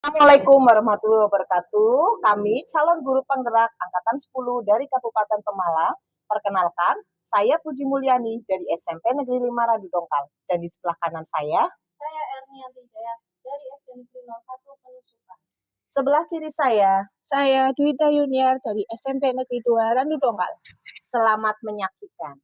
Assalamualaikum warahmatullahi wabarakatuh. Kami calon guru penggerak angkatan 10 dari Kabupaten Pemalang. Perkenalkan, saya Puji Mulyani dari SMP Negeri 5 Radu Dongkal. Dan di sebelah kanan saya Ernianti Jaya dari SD Negeri 01 Penusukan. Sebelah kiri saya Dwita Yuniar dari SMP Negeri 2 Randu Dongkal. Selamat menyaksikan.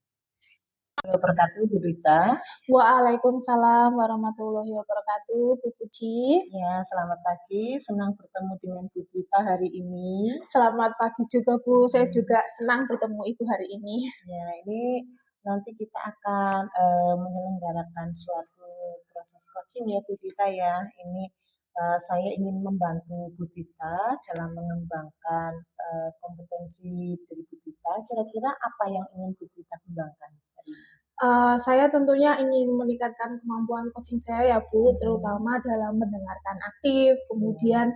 Wabarakatuh, Bu Rita. Waalaikumsalam warahmatullahi wabarakatuh, Bu Puji. Ya, selamat pagi. Senang bertemu dengan Bu Rita hari ini. Selamat pagi juga, Bu. Saya juga senang bertemu Ibu hari ini. Ya, ini nanti kita akan menyelenggarakan suatu proses coaching ya, Bu Rita ya. Ini saya ingin membantu Bu Rita dalam mengembangkan kompetensi dari Bu Rita. Kira-kira apa yang ingin Bu Rita kembangkan hari ini? Saya tentunya ingin meningkatkan kemampuan coaching saya ya Bu, terutama dalam mendengarkan aktif, kemudian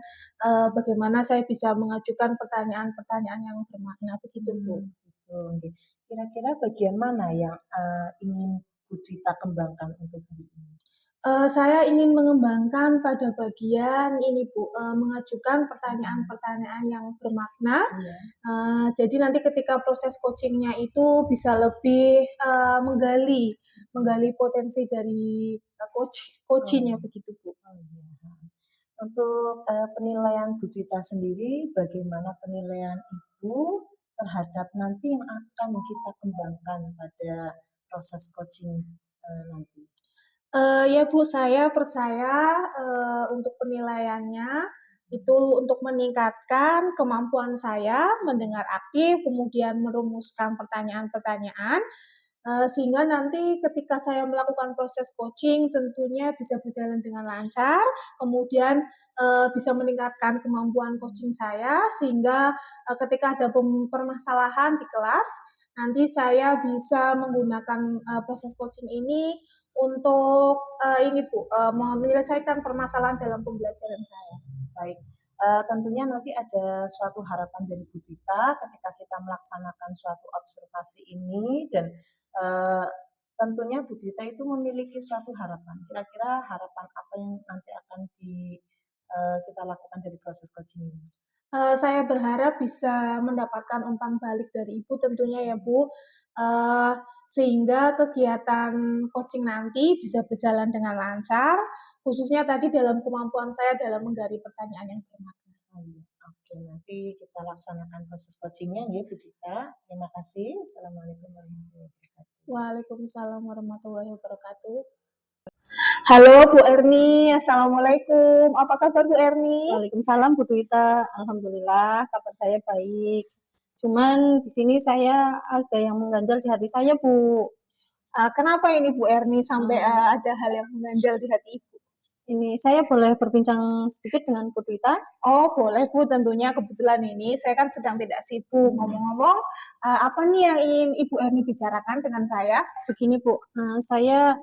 bagaimana saya bisa mengajukan pertanyaan-pertanyaan yang bermakna begitu Bu. Betul. Kira-kira bagian mana yang ingin Bu Rita kembangkan untuk hari ini? Saya ingin mengembangkan pada bagian ini Bu, mengajukan pertanyaan-pertanyaan yang bermakna. Jadi nanti ketika proses coachingnya itu bisa lebih menggali potensi dari coachingnya begitu Bu. Oh iya. Untuk penilaian Bu Rita sendiri, bagaimana penilaian Ibu terhadap nanti yang akan kita kembangkan pada proses coaching nanti? Ya Bu, saya percaya untuk penilaiannya itu untuk meningkatkan kemampuan saya mendengar aktif, kemudian merumuskan pertanyaan-pertanyaan, sehingga nanti ketika saya melakukan proses coaching tentunya bisa berjalan dengan lancar, kemudian bisa meningkatkan kemampuan coaching saya sehingga ketika ada permasalahan di kelas, nanti saya bisa menggunakan proses coaching ini untuk ini Bu, menyelesaikan permasalahan dalam pembelajaran saya. Baik, tentunya nanti ada suatu harapan dari Bu Dita ketika kita melaksanakan suatu observasi ini dan tentunya Bu Dita itu memiliki suatu harapan. Kira-kira harapan apa yang nanti akan kita lakukan dari proses coaching ini? Saya berharap bisa mendapatkan umpan balik dari Ibu tentunya ya Bu, sehingga kegiatan coaching nanti bisa berjalan dengan lancar, khususnya tadi dalam kemampuan saya dalam menggali pertanyaan yang bermakna. Oke, nanti kita laksanakan proses coachingnya ya Bu Dita. Terima kasih. Assalamualaikum warahmatullahi wabarakatuh. Waalaikumsalam warahmatullahi wabarakatuh. Halo Bu Erni, Assalamualaikum. Apa kabar Bu Erni? Waalaikumsalam Bu Dwita, alhamdulillah kabar saya baik. Cuman di sini saya ada yang mengganjal di hati saya Bu. Kenapa ini Bu Erni sampai ada hal yang mengganjal di hati Ibu? Ini saya boleh berbincang sedikit dengan Bu Dwita? Oh boleh Bu, tentunya kebetulan ini saya kan sedang tidak sibuk. Ngomong-ngomong, apa nih yang ingin Ibu Erni bicarakan dengan saya? Begini Bu, saya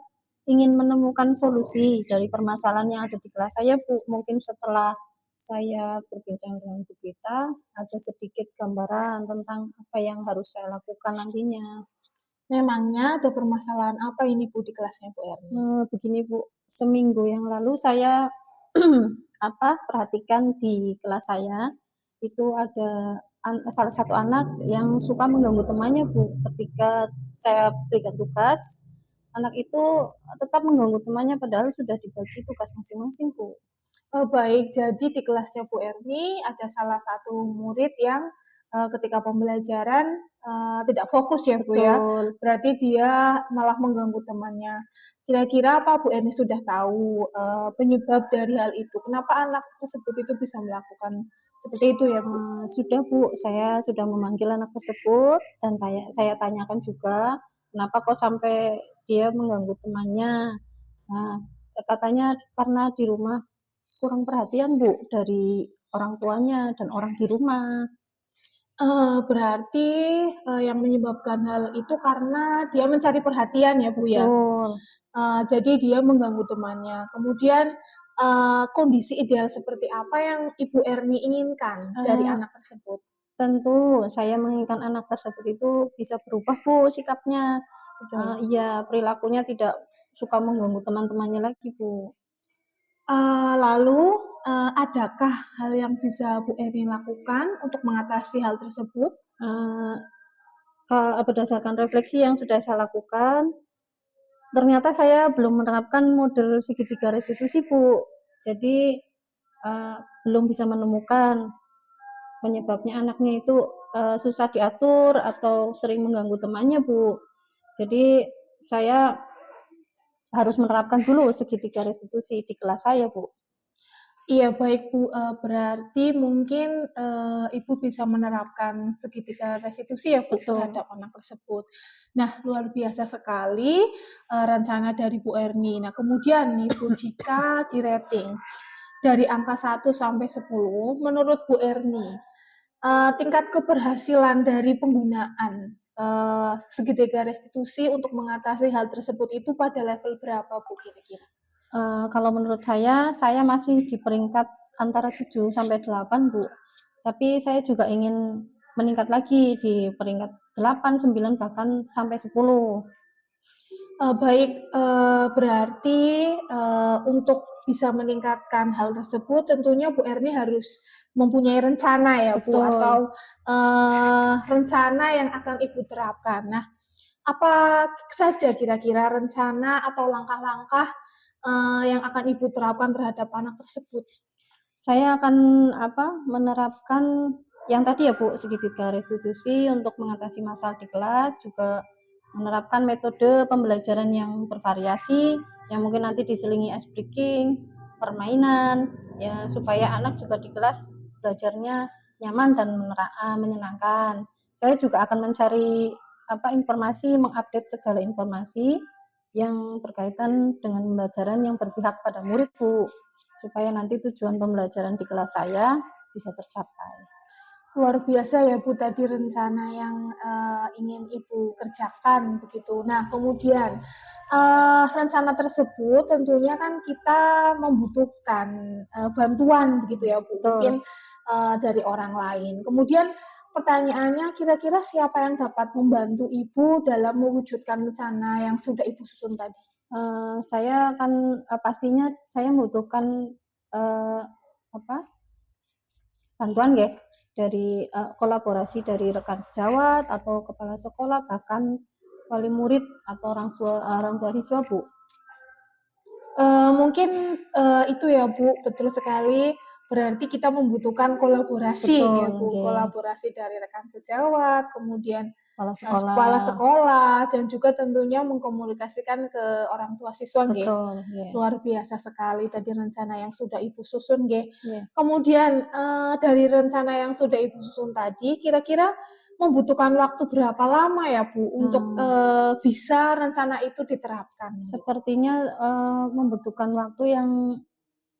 ingin menemukan solusi dari permasalahan yang ada di kelas saya Bu. Mungkin setelah saya berbincang dengan Bu Dwita, ada sedikit gambaran tentang apa yang harus saya lakukan nantinya. Memangnya ada permasalahan apa ini Bu di kelasnya Bu Erni? Begini Bu, seminggu yang lalu saya perhatikan di kelas saya, itu ada salah satu anak yang suka mengganggu temannya Bu. Ketika saya berikan tugas, anak itu tetap mengganggu temannya padahal sudah dibagi tugas masing-masing Bu. Oh baik, jadi di kelasnya Bu Erni ada salah satu murid yang ketika pembelajaran tidak fokus ya Bu ya. Berarti dia malah mengganggu temannya. Kira-kira apa Bu Erni sudah tahu penyebab dari hal itu? Kenapa anak tersebut itu bisa melakukan seperti itu ya Bu? Sudah Bu, saya sudah memanggil anak tersebut dan saya tanyakan juga kenapa kok sampai dia mengganggu temannya. Nah, katanya karena di rumah kurang perhatian Bu dari orang tuanya dan orang di rumah. Berarti yang menyebabkan hal itu karena dia mencari perhatian ya Bu ya? Betul. Jadi dia mengganggu temannya. Kemudian kondisi ideal seperti apa yang Ibu Erni inginkan dari anak tersebut? Tentu saya menginginkan anak tersebut itu bisa berubah Bu sikapnya. Iya, perilakunya tidak suka mengganggu teman-temannya lagi Bu. Lalu, adakah hal yang bisa Bu Eni lakukan untuk mengatasi hal tersebut? Eee, Berdasarkan refleksi yang sudah saya lakukan, ternyata saya belum menerapkan model segitiga restitusi, Bu. Jadi, belum bisa menemukan penyebabnya anaknya itu, susah diatur atau sering mengganggu temannya, Bu. Jadi saya harus menerapkan dulu segitiga restitusi di kelas saya, Bu. Iya baik Bu, berarti mungkin, Ibu bisa menerapkan segitiga restitusi ya Bu Betul. terhadap anak tersebut. Nah luar biasa sekali, rencana dari Bu Erni. Nah kemudian nih Bu, jika di-rating dari angka 1 sampai 10 menurut Bu Erni, tingkat keberhasilan dari penggunaan, segitiga restitusi untuk mengatasi hal tersebut itu pada level berapa Bu kira-kira? Kalau menurut saya masih di peringkat antara 7 sampai 8, Bu. Tapi saya juga ingin meningkat lagi di peringkat 8, 9, bahkan sampai 10. Baik, berarti, untuk bisa meningkatkan hal tersebut tentunya Bu Erni harus mempunyai rencana ya Bu, Betul. atau, rencana yang akan Ibu terapkan. Nah, apa saja kira-kira rencana atau langkah-langkah, yang akan Ibu terapkan terhadap anak tersebut? Saya akan menerapkan yang tadi ya, Bu, segitiga restitusi untuk mengatasi masalah di kelas, juga menerapkan metode pembelajaran yang bervariasi, yang mungkin nanti diselingi ice breaking, permainan, ya supaya anak juga di kelas belajarnya nyaman dan menyenangkan. Saya juga akan mencari informasi, mengupdate segala informasi yang berkaitan dengan pembelajaran yang berpihak pada murid, Bu, supaya nanti tujuan pembelajaran di kelas saya bisa tercapai. Luar biasa ya Bu tadi rencana yang, ingin Ibu kerjakan begitu. Nah kemudian, rencana tersebut tentunya kan kita membutuhkan, bantuan begitu ya Bu, Betul. mungkin, dari orang lain. Kemudian pertanyaannya kira-kira siapa yang dapat membantu Ibu dalam mewujudkan rencana yang sudah Ibu susun tadi? Saya akan pastinya saya membutuhkan, eee, apa, bantuan ya dari, kolaborasi dari rekan sejawat atau kepala sekolah, bahkan wali murid atau orang tua siswa, Bu. Mungkin, itu ya Bu, betul sekali, berarti kita membutuhkan kolaborasi Betul, ya Bu, nggih, kolaborasi dari rekan sejawat, kemudian, kepala kepala sekolah. sekolah, dan juga tentunya mengkomunikasikan ke orang tua siswa nggih. Betul, nggih, Luar biasa sekali tadi rencana yang sudah Ibu susun nggih. nggih. Kemudian, dari rencana yang sudah Ibu susun tadi, kira-kira membutuhkan waktu berapa lama ya Bu, untuk, Mmm. bisa rencana itu diterapkan Bu? Sepertinya, membutuhkan waktu yang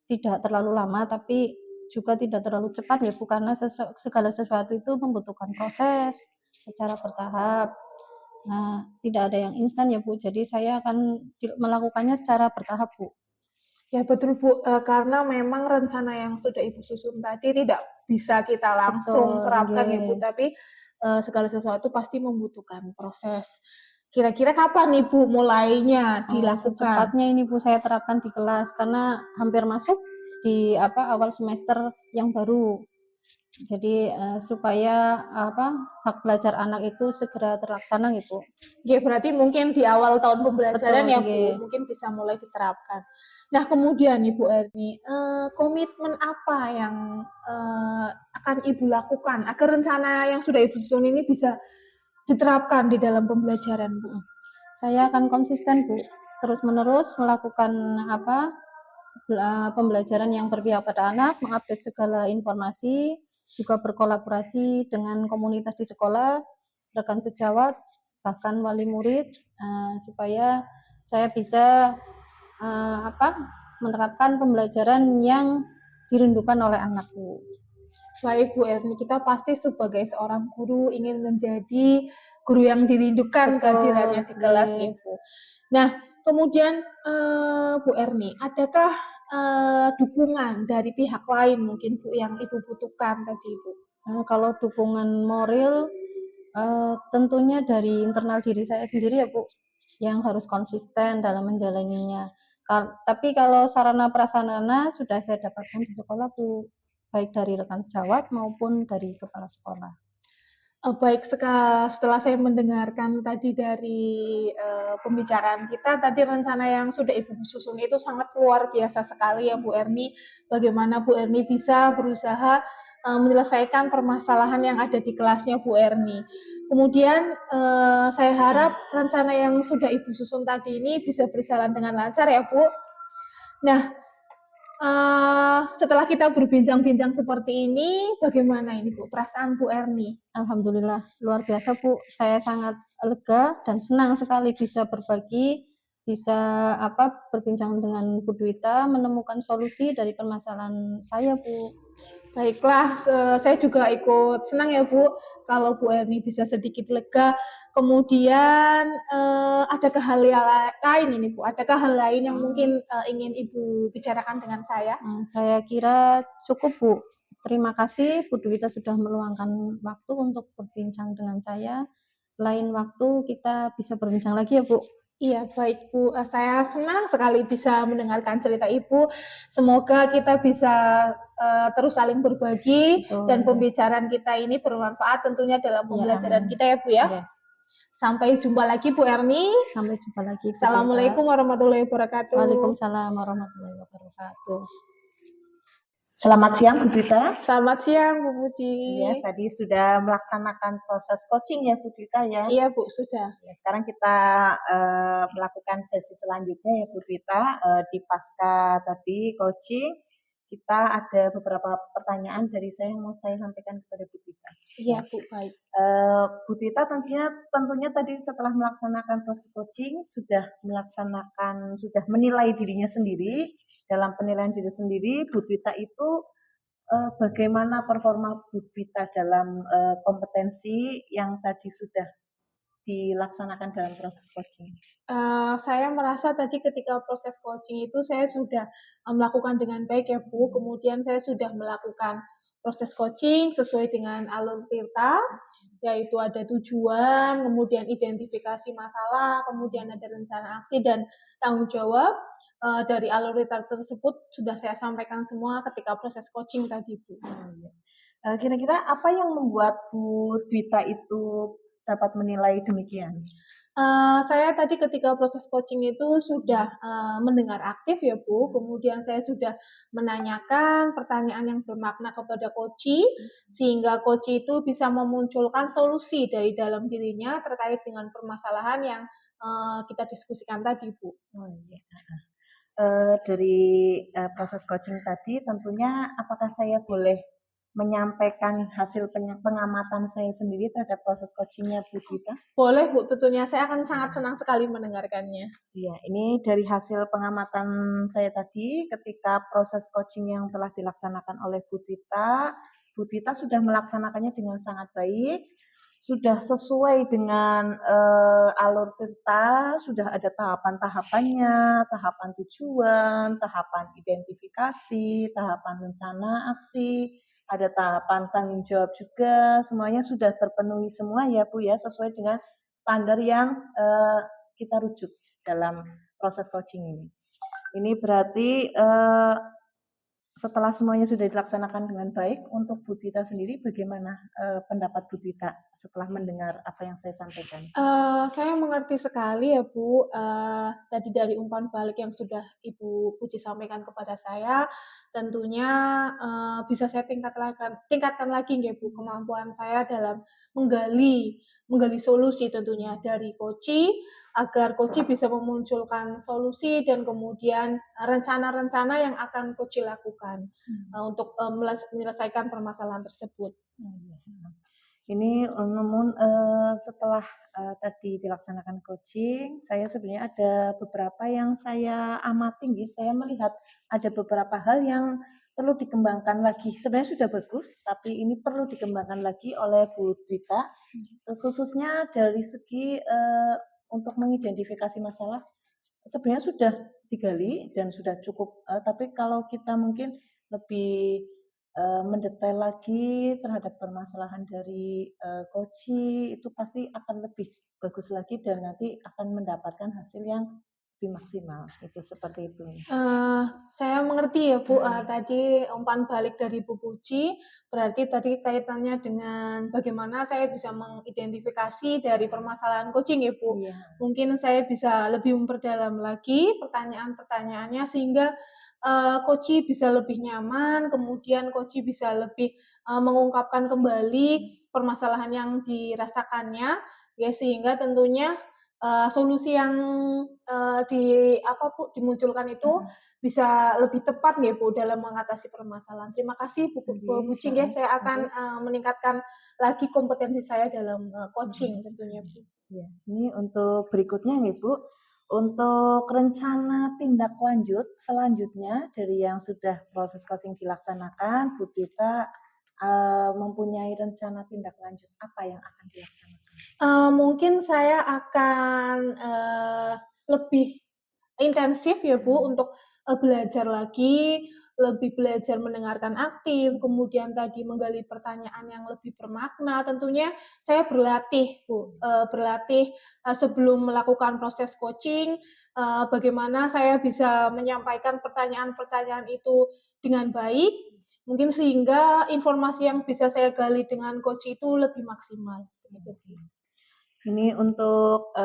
tidak terlalu lama, tapi juga tidak terlalu cepat ya, Bu, karena segala sesuatu itu membutuhkan proses secara bertahap. Nah, tidak ada yang instan ya, Bu, jadi saya akan melakukannya secara bertahap, Bu. Ya betul Bu, karena memang rencana yang sudah Ibu susun tadi tidak bisa kita langsung Betul, terapkan ya nggih. Bu, tapi, segala sesuatu pasti membutuhkan proses. Kira-kira kapan Ibu mulainya dilakukan? Secepatnya ini, Bu, saya terapkan di kelas karena hampir masuk di awal semester yang baru. Jadi, supaya hak belajar anak itu segera terlaksana gitu. Ya berarti mungkin di awal tahun Betul, pembelajaran ya nggih. Bu, mungkin bisa mulai diterapkan. Nah kemudian Ibu Erni, komitmen apa yang, akan Ibu lakukan agar rencana yang sudah Ibu susun ini bisa diterapkan di dalam pembelajaran Bu? Saya akan konsisten, Bu, terus-menerus melakukan pembelajaran yang berpihak pada anak, mengupdate segala informasi, juga berkolaborasi dengan komunitas di sekolah, rekan sejawat, bahkan wali murid, supaya saya bisa, menerapkan pembelajaran yang dirindukan oleh anak, Bu. Baik Bu Erni, kita pasti sebagai seorang guru ingin menjadi guru yang dirindukan Betul, kehadirannya di kelas nggih. ya Bu. Nah kemudian, Bu Erni, adakah, dukungan dari pihak lain mungkin Bu yang Ibu butuhkan tadi Bu? Kalau dukungan moral, tentunya dari internal diri saya sendiri ya, Bu, yang harus konsisten dalam menjalaninya. Tapi kalau sarana prasarana sudah saya dapatkan di sekolah Bu, baik dari rekan sejawat maupun dari kepala sekolah. Baik, setelah saya mendengarkan tadi dari pembicaraan kita, tadi rencana yang sudah Ibu susun itu sangat luar biasa sekali ya Bu Erni. Bagaimana Bu Erni bisa berusaha menyelesaikan permasalahan yang ada di kelasnya Bu Erni. Kemudian saya harap rencana yang sudah Ibu susun tadi ini bisa berjalan dengan lancar ya Bu. Nah, setelah kita berbincang-bincang seperti ini, bagaimana ini Bu, perasaan Bu Erni? Alhamdulillah, luar biasa Bu. Saya sangat lega dan senang sekali bisa berbagi, bisa berbincang dengan Bu Dwita, menemukan solusi dari permasalahan saya Bu. Baiklah, saya juga ikut senang ya Bu, kalau Bu Erni bisa sedikit lega. Kemudian adakah hal lain ini Bu? Adakah hal lain yang mungkin ingin Ibu bicarakan dengan saya? Saya kira cukup Bu. Terima kasih Bu Dwita sudah meluangkan waktu untuk berbincang dengan saya. Lain waktu kita bisa berbincang lagi ya Bu. Iya, baik Bu. Saya senang sekali bisa mendengarkan cerita Ibu. Semoga kita bisa terus saling berbagi. Betul, dan ya. pembicaraan kita ini bermanfaat tentunya dalam Ya, pembelajaran amin. kita ya Bu ya. Ya. Sampai jumpa lagi Bu Erni. Sampai jumpa lagi Bu Dwita. Assalamualaikum warahmatullahi wabarakatuh. Waalaikumsalam warahmatullahi wabarakatuh. Selamat siang Bu Dwita. Selamat siang Bu Puji. Iya, tadi sudah melaksanakan proses coaching ya Bu Dwita ya. Iya Bu, sudah. Ya, sekarang kita melakukan sesi selanjutnya ya Bu Dwita. Di pasca tadi coaching, kita ada beberapa pertanyaan dari saya yang mau saya sampaikan kepada Bu Dwita. Iya Bu, baik. Bu Dwita tentunya tadi setelah melaksanakan proses coaching sudah menilai dirinya sendiri. Dalam penilaian diri sendiri, Bu Dwita itu bagaimana performa Bu Dwita dalam kompetensi yang tadi sudah dilaksanakan dalam proses coaching? Saya merasa tadi ketika proses coaching itu saya sudah melakukan dengan baik ya Bu. Kemudian saya sudah melakukan proses coaching sesuai dengan alur Tirta, yaitu ada tujuan, kemudian identifikasi masalah, kemudian ada rencana aksi dan tanggung jawab. Dari alur Tirta tersebut sudah saya sampaikan semua ketika proses coaching tadi Bu. Kira-kira apa yang membuat Bu Dwita itu dapat menilai demikian? Saya tadi ketika proses coaching itu sudah mendengar aktif ya Bu, kemudian saya sudah menanyakan pertanyaan yang bermakna kepada coach, sehingga coach itu bisa memunculkan solusi dari dalam dirinya terkait dengan permasalahan yang kita diskusikan tadi Bu. Oh iya. Dari proses coaching tadi tentunya apakah saya boleh menyampaikan hasil pengamatan saya sendiri terhadap proses coachingnya Bu Dwita? Boleh Bu, tentunya saya akan sangat senang sekali mendengarkannya. Iya, ini dari hasil pengamatan saya tadi ketika proses coaching yang telah dilaksanakan oleh Bu Dwita sudah melaksanakannya dengan sangat baik, sudah sesuai dengan alur Tirta, sudah ada tahapan-tahapannya, tahapan tujuan, tahapan identifikasi, tahapan rencana aksi, ada tahapan tanggung jawab juga, semuanya sudah terpenuhi semua ya Bu ya, sesuai dengan standar yang kita rujuk dalam proses coaching ini. Ini berarti setelah semuanya sudah dilaksanakan dengan baik, untuk Bu Dwita sendiri bagaimana pendapat Bu Dwita setelah mendengar apa yang saya sampaikan? Saya mengerti sekali ya Bu, tadi dari umpan balik yang sudah Ibu Puji sampaikan kepada saya, tentunya bisa saya tingkatkan lagi ya Bu, kemampuan saya dalam menggali solusi tentunya dari coach, agar coach bisa memunculkan solusi dan kemudian rencana-rencana yang akan coach lakukan untuk menyelesaikan permasalahan tersebut. Ini namun setelah tadi dilaksanakan coaching, saya sebenarnya ada beberapa yang saya amati, saya melihat ada beberapa hal yang perlu dikembangkan lagi. Sebenarnya sudah bagus, tapi ini perlu dikembangkan lagi oleh Bu Dwita, khususnya dari segi untuk mengidentifikasi masalah. Sebenarnya sudah digali dan sudah cukup, tapi kalau kita mungkin lebih mendetail lagi terhadap permasalahan dari coach itu pasti akan lebih bagus lagi dan nanti akan mendapatkan hasil yang lebih maksimal. Itu seperti itu. Saya mengerti ya Bu, tadi umpan balik dari Bu Puji, berarti tadi kaitannya dengan bagaimana saya bisa mengidentifikasi dari permasalahan coaching ya Bu. Iya. Mungkin saya bisa lebih memperdalam lagi pertanyaan-pertanyaannya sehingga coach bisa lebih nyaman, kemudian coach bisa lebih mengungkapkan kembali permasalahan yang dirasakannya, ya sehingga tentunya solusi yang dimunculkan itu bisa lebih tepat nih Bu dalam mengatasi permasalahan. Terima kasih Bu Bucing ya, saya akan meningkatkan lagi kompetensi saya dalam coaching tentunya Bu. Ya, ini untuk berikutnya nih Bu, untuk rencana tindak lanjut selanjutnya dari yang sudah proses coaching dilaksanakan, Bu Tita mempunyai rencana tindak lanjut apa yang akan dilaksanakan? Mungkin saya akan lebih intensif ya Bu untuk belajar lagi, lebih belajar mendengarkan aktif, kemudian tadi menggali pertanyaan yang lebih bermakna. Tentunya saya berlatih Bu, berlatih sebelum melakukan proses coaching, bagaimana saya bisa menyampaikan pertanyaan-pertanyaan itu dengan baik, mungkin sehingga informasi yang bisa saya gali dengan coach itu lebih maksimal. Begitu. Ini untuk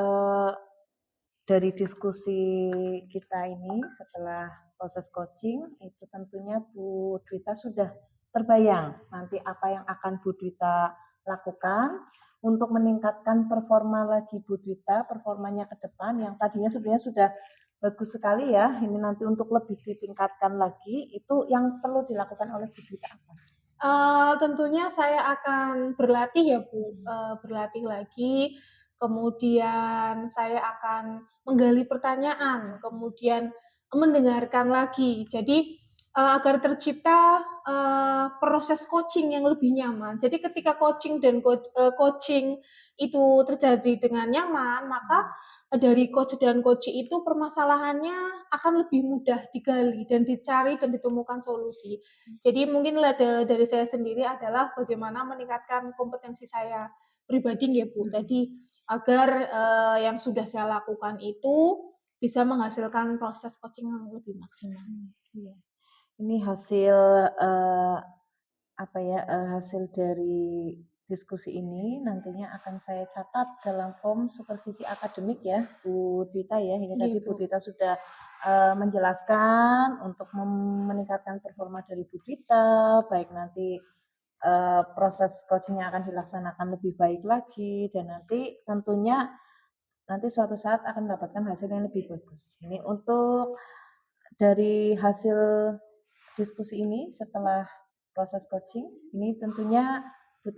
dari diskusi kita ini setelah proses coaching itu tentunya Bu Dwita sudah terbayang nanti apa yang akan Bu Dwita lakukan untuk meningkatkan performa lagi Bu Dwita, performanya ke depan yang tadinya sebenarnya sudah bagus sekali ya, ini nanti untuk lebih ditingkatkan lagi, itu yang perlu dilakukan oleh Bu Dwita apa? Tentunya saya akan berlatih ya Bu, berlatih lagi, kemudian saya akan menggali pertanyaan, kemudian mendengarkan lagi. Jadi agar tercipta proses coaching yang lebih nyaman. Jadi ketika coaching dan coaching itu terjadi dengan nyaman, maka dari coach dan coach itu permasalahannya akan lebih mudah digali dan dicari dan ditemukan solusi. Jadi mungkin dari saya sendiri adalah bagaimana meningkatkan kompetensi saya pribadi ya Bu. Tadi agar yang sudah saya lakukan itu bisa menghasilkan proses coaching yang lebih maksimal. Iya. Ini hasil hasil dari diskusi ini nantinya akan saya catat dalam form supervisi akademik ya Bu Tita ya. Ini tadi Bu Tita sudah menjelaskan untuk meningkatkan performa dari Bu Tita, baik nanti proses coachingnya akan dilaksanakan lebih baik lagi dan nanti tentunya nanti suatu saat akan mendapatkan hasil yang lebih bagus. Ini untuk dari hasil diskusi ini setelah proses coaching, ini tentunya Bu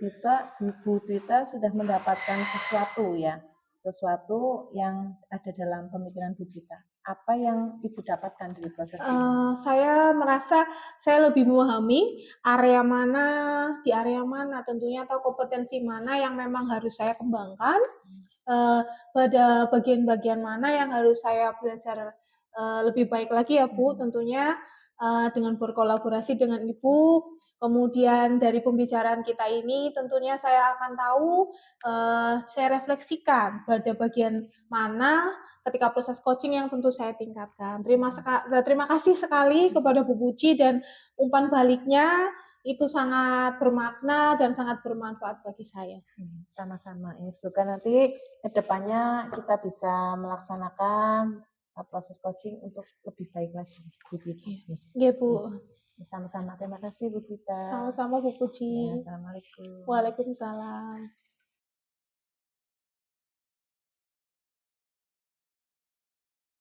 Tita sudah mendapatkan sesuatu ya, sesuatu yang ada dalam pemikiran Bu Tita. Apa yang Ibu dapatkan dari proses ini? Saya merasa saya lebih memahami di area mana tentunya atau kompetensi mana yang memang harus saya kembangkan, pada bagian-bagian mana yang harus saya belajar lebih baik lagi ya Bu, tentunya dengan berkolaborasi dengan Ibu, kemudian dari pembicaraan kita ini tentunya saya akan tahu, saya refleksikan pada bagian mana ketika proses coaching yang tentu saya tingkatkan. Terima kasih sekali kepada Bu Puji dan umpan baliknya itu sangat bermakna dan sangat bermanfaat bagi saya. Sama-sama. Ini semoga nanti ke depannya kita bisa melaksanakan proses coaching untuk lebih baik lagi. Iya, Bu. Sama-sama. Terima kasih Bu Gita. Sama-sama Bu Puji. Ya, Assalamualaikum. Waalaikumsalam.